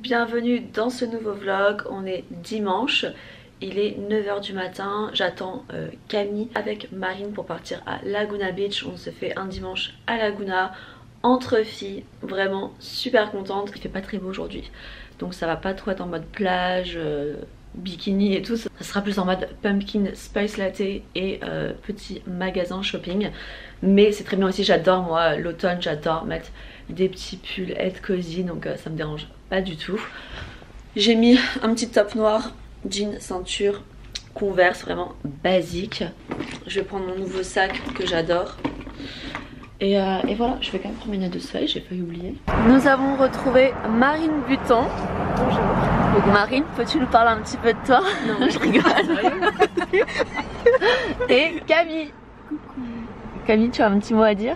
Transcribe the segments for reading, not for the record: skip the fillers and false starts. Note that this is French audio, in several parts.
bienvenue dans ce nouveau vlog. On est dimanche, il est 9 h du matin. J'attends Camille avec Marine pour partir à Laguna Beach. On se fait un dimanche à Laguna entre filles, vraiment super contente. Il fait pas très beau aujourd'hui, donc ça va pas trop être en mode plage, bikini et tout. Ça sera plus en mode pumpkin spice latte et petit magasin shopping. Mais c'est très bien aussi, j'adore moi l'automne, j'adore mettre des petits pulls, être cosy, donc ça me dérange pas du tout. J'ai mis un petit top noir, jean, ceinture, Converse, vraiment basique. Je vais prendre mon nouveau sac que j'adore. Et voilà, je vais quand même prendre mes lunettes de soleil, j'ai failli oublier. Nous avons retrouvé Marine Buton. Bonjour. Marine, peux-tu nous parler un petit peu de toi? Non, je rigole. Et Camille. Coucou. Camille, tu as un petit mot à dire?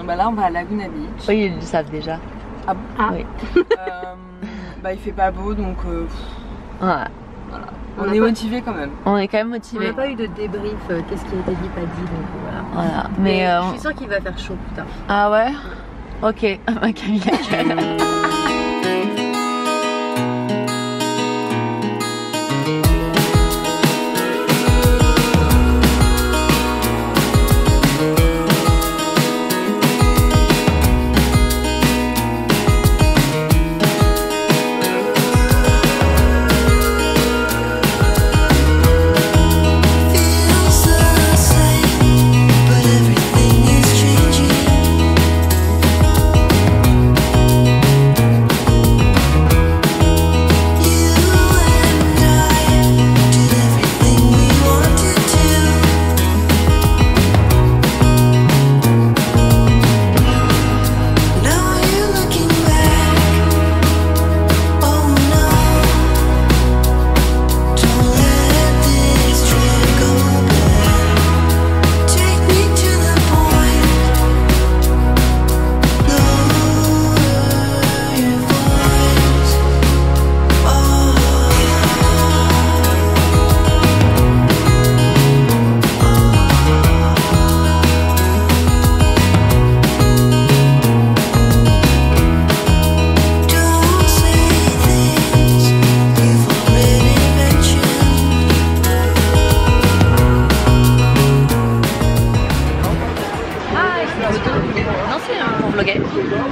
Bah là on va à Laguna Beach. Oui, ils le savent déjà. Ah bon? Ah oui. Bah il fait pas beau donc ouais. Voilà. On est motivés quand même. On est quand même motivés. On n'a pas eu de débrief, qu'est-ce qui a été dit, pas dit, donc voilà. Voilà. Mais je suis sûre qu'il va faire chaud plus tard. Ah ouais? Ok. Camille.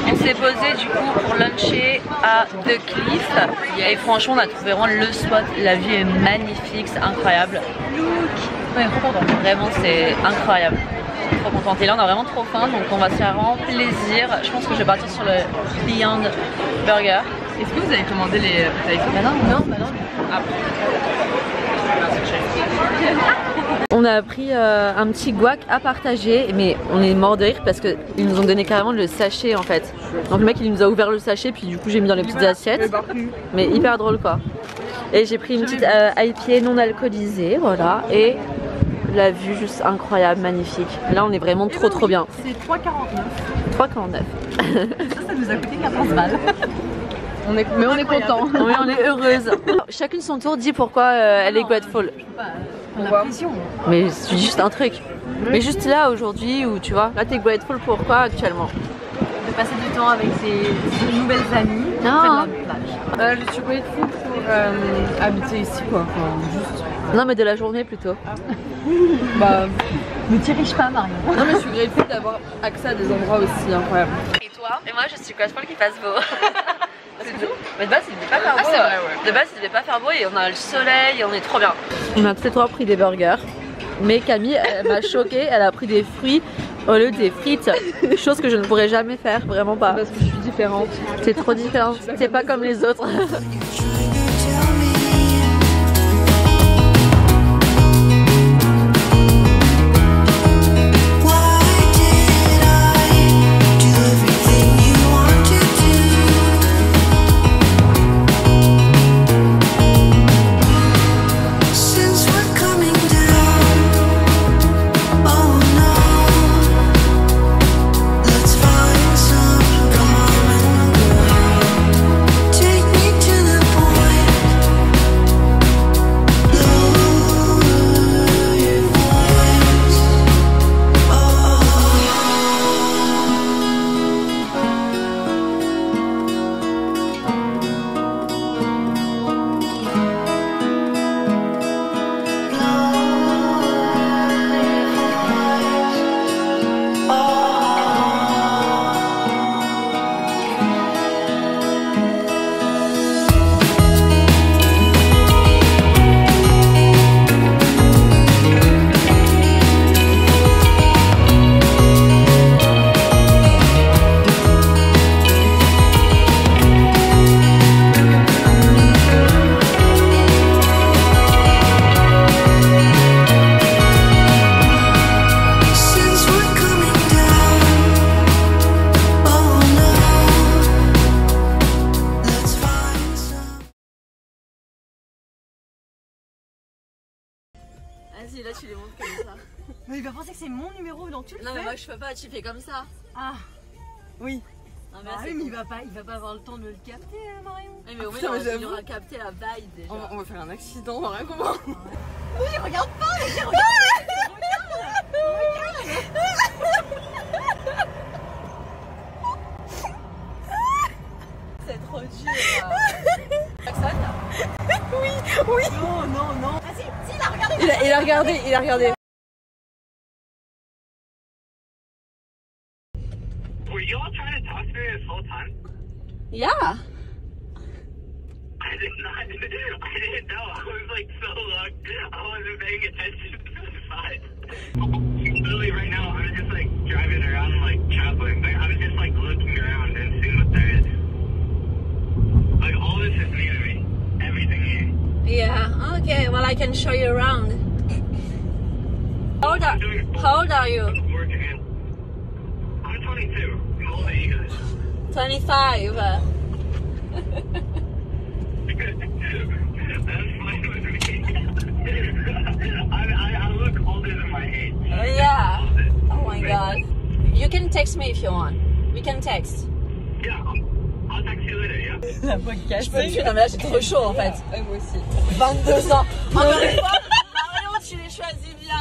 On s'est posé du coup pour luncher à The Cliff et franchement on a trouvé vraiment le spot, la vue est magnifique, c'est incroyable. Look, ouais, trop content. Vraiment c'est incroyable, trop contente. Et là on a vraiment trop faim donc on va se faire vraiment plaisir. Je pense que je vais partir sur le Beyond Burger. Est-ce que vous avez commandé les potato? Bah non. Ah. On a pris un petit guac à partager, mais on est mort de rire parce qu'ils nous ont donné carrément le sachet en fait. Donc le mec il nous a ouvert le sachet puis du coup j'ai mis dans les petites assiettes. Mais hyper drôle quoi. Et j'ai pris une petite IPA non alcoolisée, voilà. Et la vue juste incroyable, magnifique. Là on est vraiment trop bien. C'est 3,49. 3,49. Ça nous a coûté 14 balles. Mais on est content. Oui, on est heureuse. Chacune son tour dit pourquoi elle est grateful. Mais c'est juste un truc. Mais juste là aujourd'hui où tu vois, là t'es grateful pourquoi actuellement? De passer du temps avec ses nouvelles amies. Non. Je suis grateful pour habiter ici quoi. Enfin, juste. Non mais de la journée plutôt. Bah, Ne t'y riche pas Marion. non mais je suis grateful d'avoir accès à des endroits aussi incroyables. Et toi? Et moi je suis grateful qu'il fasse beau. Mais de base il devait pas faire beau. C'est vrai, ouais. De base il devait pas faire beau et on a le soleil et on est trop bien. On a tous les trois pris des burgers. Mais Camille elle m'a choquée, elle a pris des fruits au lieu des frites. Chose que je ne pourrais jamais faire, vraiment pas. Parce que je suis différente. C'est trop différent, c'est pas comme les autres. Take me to the point vas-y, là tu les montres comme ça. Mais il va penser que c'est mon numéro, donc tu le fais. Non mais moi je peux pas, tu fais comme ça. Ah, oui. Non, mais, Ah oui, mais il va pas avoir le temps de le capter, Marion. oui, mais au Putain, moins mais il aura capté la vibe déjà. On va faire un accident, on va rien comprendre. Oui, regarde pas, regarde. C'est trop dur. Personne. Oui. Non. Ah si, il a regardé. Il a regardé. Were you all trying to talk to me this whole time? Yeah. I didn't know. I was like so long. I wasn't paying attention to the side. Literally right now, I was just like driving around like traveling. Like, I was just like looking around and seeing what there is. Like all this is new to me. Everything here. Yeah. Okay. Well, I can show you around. How old are you? I'm working in. I'm 22. How old are you guys? 25. That's fine with me. I look older than my age. Yeah. Oh my god. You can text me if you want. We can text. Yeah, I'll text you later, yeah? La voix Je cassée. peux plus, non mais là j'ai trop chaud en fait. Moi aussi. 22 ans. Encore une fois, Marion, tu les choisis bien.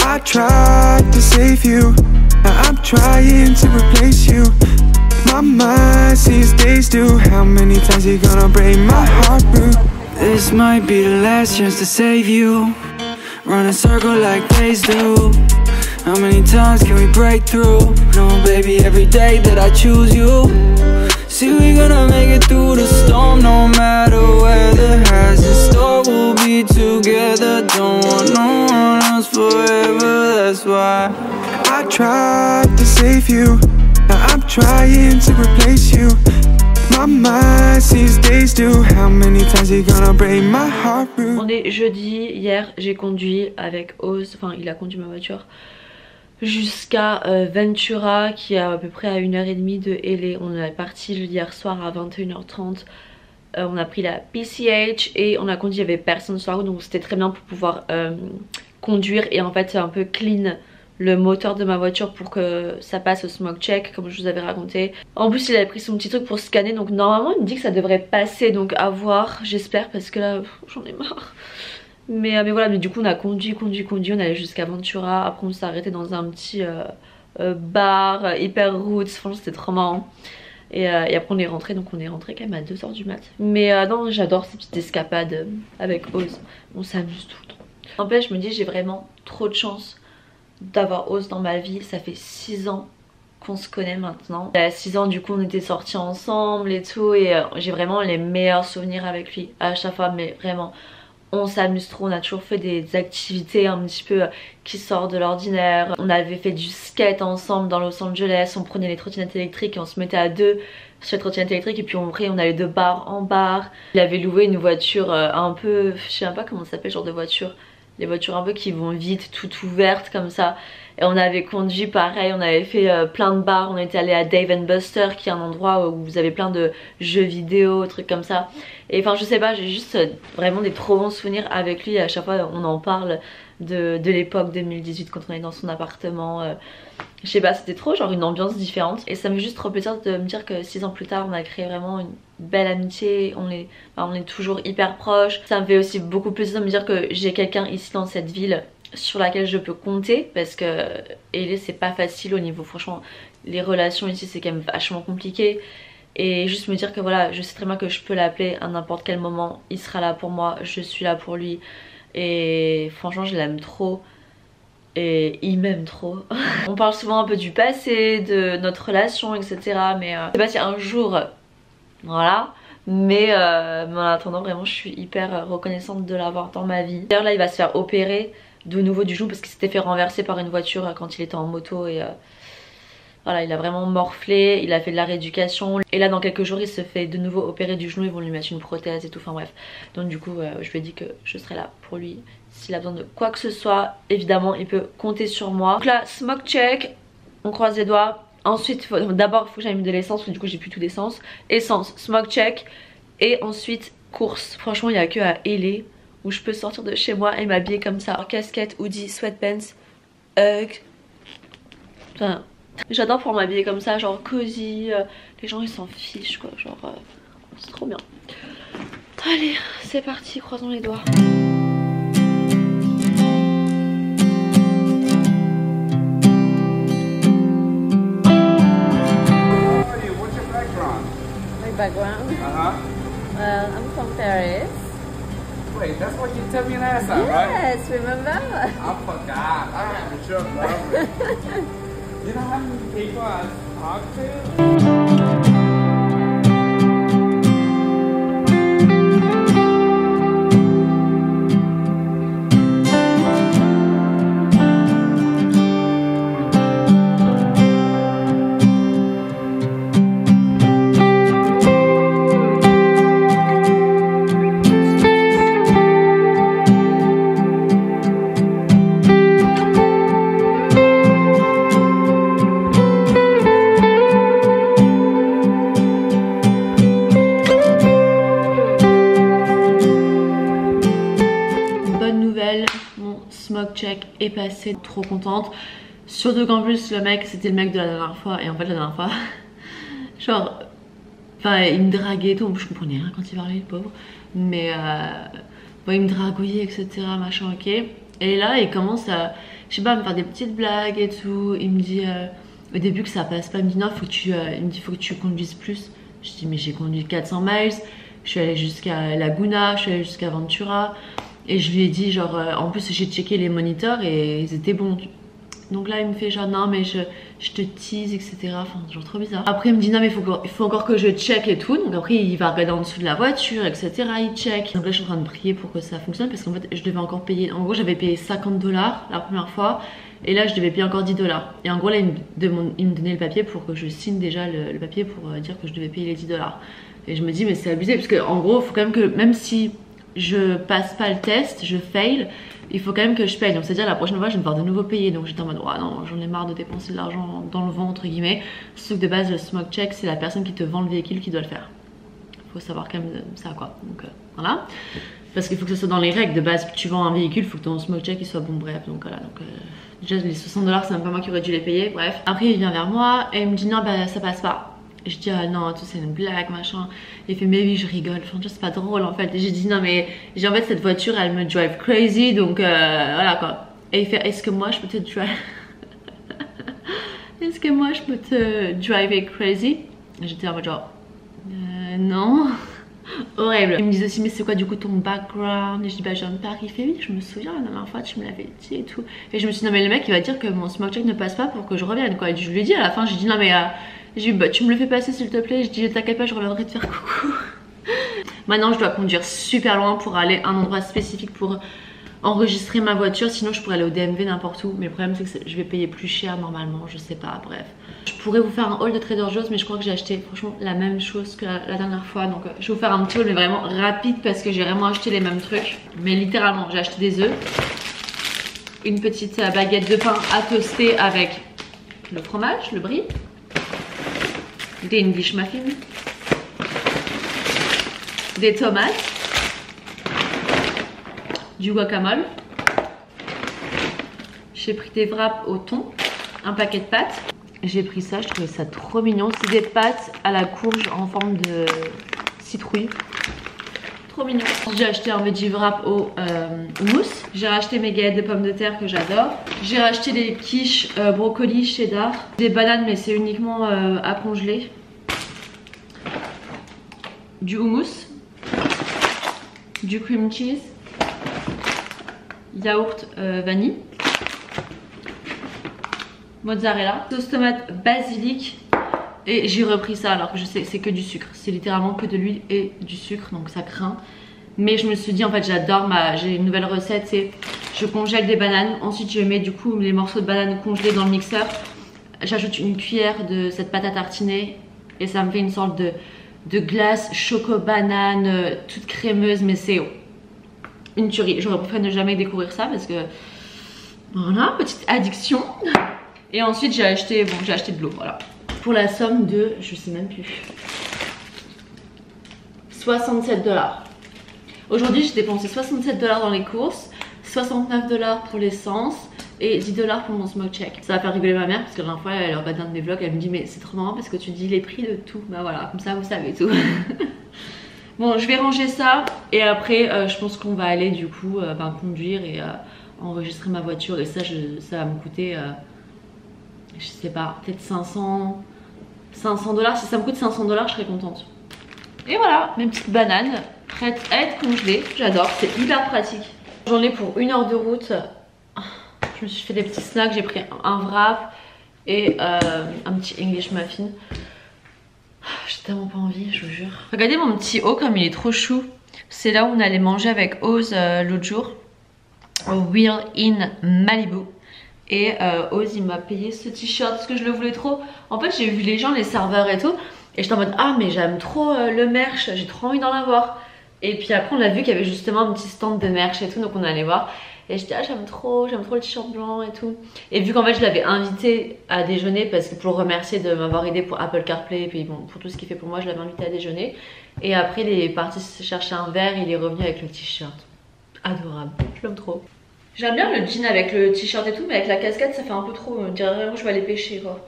I tried to save you, now I'm trying to replace you. My mind sees days do. How many times you gonna break my heart through? This might be the last chance to save you. Run a circle like days do. How many times can we break through? No baby, every day that I choose you. See we gonna make it through the storm. No matter where the has in store, we'll be together. Don't want no one else forever, that's why I tried to save you, now I'm trying to replace you. My mind sees days do. How many times you gonna break my heart through? On est jeudi, hier j'ai conduit avec Oz, enfin il a conduit ma voiture jusqu'à Ventura qui est à peu près à 1h30 de LA. On est parti hier soir à 21h30. On a pris la PCH et on a conduit, il y avait personne sur la route donc c'était très bien pour pouvoir conduire et en fait un peu clean le moteur de ma voiture pour que ça passe au smoke check comme je vous avais raconté. En plus il avait pris son petit truc pour scanner donc normalement il me dit que ça devrait passer, donc à voir, j'espère, parce que là j'en ai marre. Mais voilà, mais du coup on a conduit, on allait jusqu'à Ventura, après on s'est arrêté dans un petit bar hyper roots, franchement c'était trop marrant. Et après on est rentré, donc on est rentré quand même à 2h du mat. Mais non, j'adore ces petites escapades avec Oz, on s'amuse tout le temps. En fait je me dis j'ai vraiment trop de chance d'avoir Oz dans ma vie, ça fait 6 ans qu'on se connaît maintenant. Il y a 6 ans du coup on était sortis ensemble et tout, et j'ai vraiment les meilleurs souvenirs avec lui à chaque fois, mais vraiment on s'amuse trop, on a toujours fait des activités un petit peu qui sortent de l'ordinaire. On avait fait du skate ensemble dans Los Angeles, on prenait les trottinettes électriques et on se mettait à deux sur les trottinettes électriques et puis après on allait de bar en bar. Il avait loué une voiture un peu, je sais même pas comment ça s'appelle, genre de voiture, les voitures un peu qui vont vite, toutes ouvertes comme ça. Et on avait conduit pareil, on avait fait plein de bars, on était allé à Dave & Buster qui est un endroit où vous avez plein de jeux vidéo, trucs comme ça. Et enfin je sais pas, j'ai juste vraiment des trop bons souvenirs avec lui, à chaque fois on en parle de l'époque 2018 quand on est dans son appartement. Je sais pas, c'était trop genre une ambiance différente. Et ça me fait juste trop plaisir de me dire que 6 ans plus tard on a créé vraiment une belle amitié, on est toujours hyper proches. Ça me fait aussi beaucoup plaisir de me dire que j'ai quelqu'un ici dans cette ville sur laquelle je peux compter, parce que LA c'est pas facile au niveau, franchement les relations ici c'est quand même vachement compliqué. Et juste me dire que voilà, je sais très bien que je peux l'appeler à n'importe quel moment, il sera là pour moi, je suis là pour lui. Et franchement je l'aime trop et il m'aime trop. On parle souvent un peu du passé, de notre relation, etc. Mais je sais pas si un jour, voilà. Mais en attendant vraiment je suis hyper reconnaissante de l'avoir dans ma vie. D'ailleurs là il va se faire opérer de nouveau du genou parce qu'il s'était fait renverser par une voiture quand il était en moto et voilà, il a vraiment morflé, il a fait de la rééducation et là dans quelques jours il se fait de nouveau opérer du genou, ils vont lui mettre une prothèse et tout, enfin bref. Donc du coup je lui ai dit que je serai là pour lui s'il a besoin de quoi que ce soit, évidemment il peut compter sur moi. Donc là smoke check, on croise les doigts. Ensuite d'abord il faut que j'aille mettre de l'essence parce que du coup j'ai plus tout d'essence. Essence, smoke check. Et ensuite course, franchement il n'y a que à LA où je peux sortir de chez moi et m'habiller comme ça, en casquette, hoodie, sweatpants, Ugg. Enfin, j'adore pouvoir m'habiller comme ça, genre cosy, les gens ils s'en fichent quoi, genre c'est trop bien. Allez, c'est parti, croisons les doigts. Background. Well, I'm from Paris. Wait, that's what you tell me last time, right? Yes, remember? I forgot. I have a trip, bro. You know how many people I talked to? Check est passé, trop contente. Surtout qu'en plus le mec c'était le mec de la dernière fois et en fait la dernière fois genre enfin il me draguait et tout, je comprenais rien quand il parlait le pauvre, mais bon, il me dragouillait etc machin, ok, et là il commence à je sais pas me faire des petites blagues et tout. Il me dit au début que ça passe pas, il me dit non faut que tu il me dit faut que tu conduises plus. Je dis mais j'ai conduit 400 miles, je suis allée jusqu'à Laguna, je suis allée jusqu'à Ventura. Et je lui ai dit genre en plus j'ai checké les moniteurs et ils étaient bons. Donc là il me fait genre non mais je te tease etc. Enfin genre trop bizarre. Après il me dit non mais il faut encore que je check et tout. Donc après il va regarder en dessous de la voiture etc. Il check. Donc là je suis en train de prier pour que ça fonctionne parce qu'en fait je devais encore payer. En gros j'avais payé 50 $ la première fois. Et là je devais payer encore 10 $. Et en gros là il me donnait le papier pour que je signe déjà le papier pour dire que je devais payer les 10 $. Et je me dis mais c'est abusé parce que en gros il faut quand même que même si je passe pas le test, je fail, il faut quand même que je paye. Donc c'est à dire la prochaine fois je vais devoir de nouveau payer. Donc j'étais en mode oh non j'en ai marre de dépenser de l'argent dans le vent entre guillemets. Sauf que de base le smoke check c'est la personne qui te vend le véhicule qui doit le faire. Faut savoir quand même ça quoi. Donc voilà. Parce qu'il faut que ce soit dans les règles de base. Tu vends un véhicule, il faut que ton smoke check il soit bon, bref. Donc voilà. Donc déjà les 60 $, c'est même pas moi qui aurais dû les payer. Bref. Après il vient vers moi et il me dit non bah ça passe pas. Je dis ah non tout c'est une blague machin. Il fait mais oui je rigole, enfin c'est pas drôle en fait. Et j'ai dit non mais j'ai en fait cette voiture elle me drive crazy donc voilà quoi. Et il fait est-ce que moi je peux te drive est-ce que moi je peux te driver crazy? J'étais en mode genre non. Horrible. Il me disait aussi mais c'est quoi du coup ton background? Et je dis bah je viens de Paris. Il fait oui je me souviens la dernière fois tu me l'avais dit et tout. Et je me suis dit non mais le mec il va dire que mon smoke check ne passe pas pour que je revienne quoi. Et je lui ai dit à la fin j'ai dit non mais j'ai dit bah tu me le fais passer s'il te plaît. Je dis t'inquiète pas je reviendrai te faire coucou. Maintenant je dois conduire super loin pour aller à un endroit spécifique pour enregistrer ma voiture. Sinon je pourrais aller au DMV n'importe où. Mais le problème c'est que je vais payer plus cher normalement, je sais pas, bref. Je pourrais vous faire un haul de Trader Joe's mais je crois que j'ai acheté franchement la même chose que la dernière fois. Donc je vais vous faire un petit haul mais vraiment rapide parce que j'ai vraiment acheté les mêmes trucs. Mais littéralement j'ai acheté des œufs, une petite baguette de pain à toaster avec le fromage, le brie, des English muffins, des tomates, du guacamole. J'ai pris des wraps au thon, un paquet de pâtes. J'ai pris ça, je trouvais ça trop mignon. C'est des pâtes à la courge en forme de citrouille. Trop mignon. J'ai acheté un veggie wrap au houmous. J'ai racheté mes galettes de pommes de terre que j'adore. J'ai racheté des quiches brocoli cheddar. Des bananes mais c'est uniquement à congeler. Du houmous. Du cream cheese. Yaourt vanille. Mozzarella. Sauce tomate basilic. Et j'ai repris ça alors que je sais c'est que du sucre. C'est littéralement que de l'huile et du sucre donc ça craint. Mais je me suis dit en fait j'adore j'ai une nouvelle recette, c'est je congèle des bananes. Ensuite je mets du coup les morceaux de bananes congelés dans le mixeur. J'ajoute une cuillère de cette pâte à tartiner. Et ça me fait une sorte de glace choco-banane toute crémeuse. Mais c'est une tuerie. J'aurais préféré ne jamais découvrir ça parce que voilà, petite addiction. Et ensuite j'ai acheté de l'eau, voilà. Pour la somme de, je sais même plus, 67 $. Aujourd'hui j'ai dépensé 67 $ dans les courses, 69 $ pour l'essence et 10 $ pour mon smoke check. Ça va faire rigoler ma mère parce que la dernière fois elle regarde un de mes vlogs, elle me dit mais c'est trop marrant parce que tu dis les prix de tout. Bah voilà, comme ça vous savez tout. Bon, je vais ranger ça et après je pense qu'on va aller du coup conduire et enregistrer ma voiture et ça va me coûter je sais pas, peut-être 500 $. Si ça me coûte 500 $, je serais contente. Et voilà, mes petites bananes prêtes à être congelées. J'adore, c'est hyper pratique. J'en ai pour 1 heure de route. Je me suis fait des petits snacks, j'ai pris un wrap et un petit English muffin. J'ai tellement pas envie, je vous jure. Regardez mon petit haut comme il est trop chou. C'est là où on allait manger avec Oz l'autre jour. Au Wheel in Malibu. Et Oz il m'a payé ce t-shirt parce que je le voulais trop. En fait j'ai vu les gens, les serveurs et tout. Et j'étais en mode ah mais j'aime trop le merch, j'ai trop envie d'en avoir. Et puis après on a vu qu'il y avait justement un petit stand de merch et tout. Donc on allait voir. Et je dis ah j'aime trop le t-shirt blanc et tout. Et vu qu'en fait je l'avais invité à déjeuner parce que pour le remercier de m'avoir aidé pour Apple CarPlay et puis bon pour tout ce qu'il fait pour moi je l'avais invité à déjeuner. Et après il est parti chercher un verre et il est revenu avec le t-shirt. Adorable, je l'aime trop. J'aime bien le jean avec le t-shirt et tout mais avec la casquette ça fait un peu trop, on dirait vraiment que je vais aller pêcher quoi.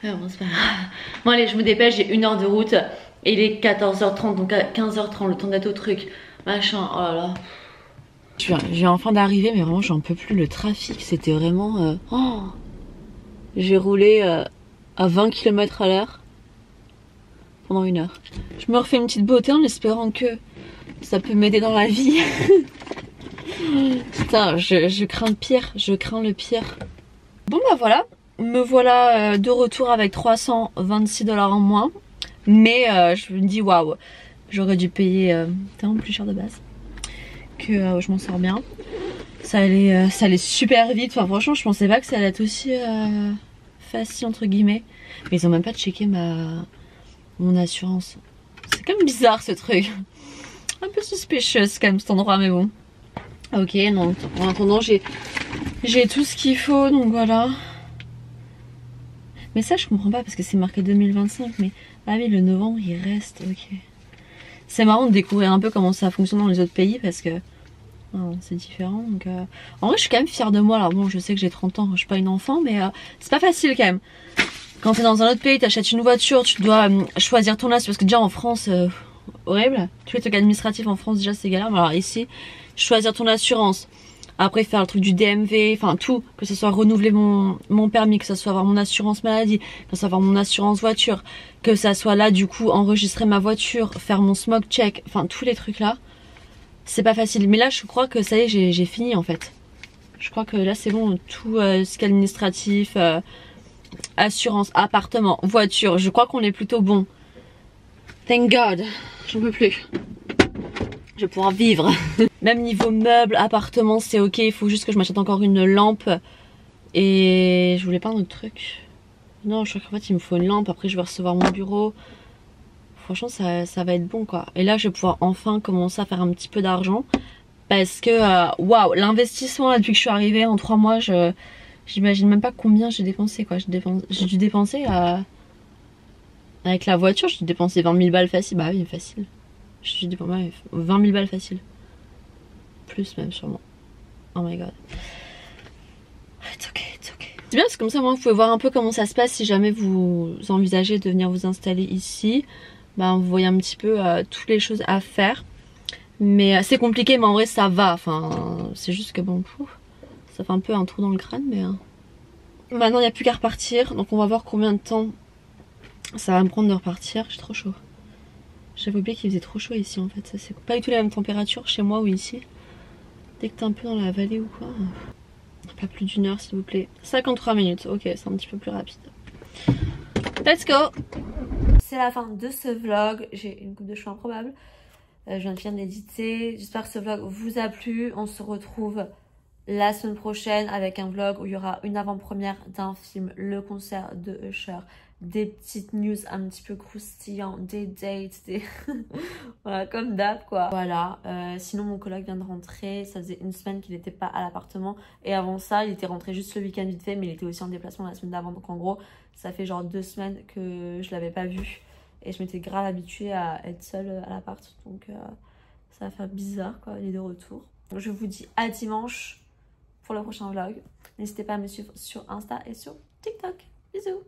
Ouais, bon c'est pas grave. Bon allez je me dépêche, j'ai 1 heure de route et il est 14h30 donc à 15h30 le temps d'être au truc. Machin, oh là là. Je viens enfin d'arriver mais vraiment j'en peux plus, le trafic c'était vraiment... Oh, j'ai roulé à 20 km à l'heure pendant 1 heure. Je me refais une petite beauté en espérant que ça peut m'aider dans la vie. Putain je crains le pire, je crains le pire. Bon bah voilà, me voilà de retour avec 326 $ en moins. Mais je me dis waouh, j'aurais dû payer tellement plus cher de base. Que je m'en sors bien. Ça allait super vite. Enfin franchement je pensais pas que ça allait être aussi facile entre guillemets. Mais ils ont même pas checké mon assurance. C'est quand même bizarre ce truc. Un peu suspicious quand même cet endroit mais bon. Ok donc en attendant j'ai tout ce qu'il faut donc voilà. Mais ça je comprends pas parce que c'est marqué 2025 mais ah oui le novembre il reste ok. C'est marrant de découvrir un peu comment ça fonctionne dans les autres pays parce que c'est différent. Donc, en vrai, je suis quand même fière de moi. Alors bon, je sais que j'ai 30 ans, je suis pas une enfant, mais c'est pas facile quand même. Quand t'es dans un autre pays, t'achètes une voiture, tu dois choisir ton assurance. Parce que déjà en France, horrible. Tous les trucs administratifs en France, déjà c'est galère. Mais alors ici, choisir ton assurance. Après faire le truc du DMV, enfin tout, que ce soit renouveler mon permis, que ce soit avoir mon assurance maladie, que ce soit avoir mon assurance voiture, que ça soit là du coup enregistrer ma voiture, faire mon smoke check, enfin tous les trucs là, c'est pas facile. Mais là je crois que ça y est, j'ai fini en fait. Je crois que là c'est bon, tout ce qui est administratif, assurance, appartement, voiture, je crois qu'on est plutôt bon. Thank God, j'en peux plus. Je vais pouvoir vivre. Même niveau meubles, appartement, c'est ok. Il faut juste que je m'achète encore une lampe. Et je voulais pas un autre truc. Non, je crois qu'en fait il me faut une lampe. Après je vais recevoir mon bureau. Franchement ça va être bon quoi. Et là je vais pouvoir enfin commencer à faire un petit peu d'argent. Parce que waouh, l'investissement depuis que je suis arrivée en 3 mois, j'imagine même pas combien j'ai dépensé quoi. J'ai dû dépenser avec la voiture, j'ai dû dépenser 20 000 balles facile. Bah oui, facile. Je dis pour moi 20 000 balles facile. Plus même sûrement. Oh my god. It's okay, it's okay. C'est bien parce que comme ça moi vous pouvez voir un peu comment ça se passe si jamais vous envisagez de venir vous installer ici. Bah vous voyez un petit peu toutes les choses à faire. Mais c'est compliqué mais en vrai ça va. Enfin c'est juste que bon ça fait un peu un trou dans le crâne mais... Maintenant il n'y a plus qu'à repartir. Donc on va voir combien de temps ça va me prendre de repartir. J'ai trop chaud. J'avais oublié qu'il faisait trop chaud ici en fait. C'est pas du tout la même température chez moi ou ici. Dès que t'es un peu dans la vallée ou quoi. Pas plus d'1 heure s'il vous plaît. 53 minutes, ok c'est un petit peu plus rapide. Let's go. C'est la fin de ce vlog. J'ai une coupe de cheveux improbable. Je viens de finir d'éditer. J'espère que ce vlog vous a plu. On se retrouve la semaine prochaine avec un vlog où il y aura une avant-première d'un film, le concert de Usher, des petites news un petit peu croustillantes, des dates, des... voilà, comme d'hab quoi. Voilà, sinon mon coloc vient de rentrer, ça faisait 1 semaine qu'il n'était pas à l'appartement. Et avant ça, il était rentré juste le week-end vite fait, mais il était aussi en déplacement la semaine d'avant. Donc en gros, ça fait genre 2 semaines que je l'avais pas vu. Et je m'étais grave habituée à être seule à l'appart. Donc ça va faire bizarre quoi, les deux retours. Donc, je vous dis à dimanche pour le prochain vlog. N'hésitez pas à me suivre sur Insta et sur TikTok. Bisous.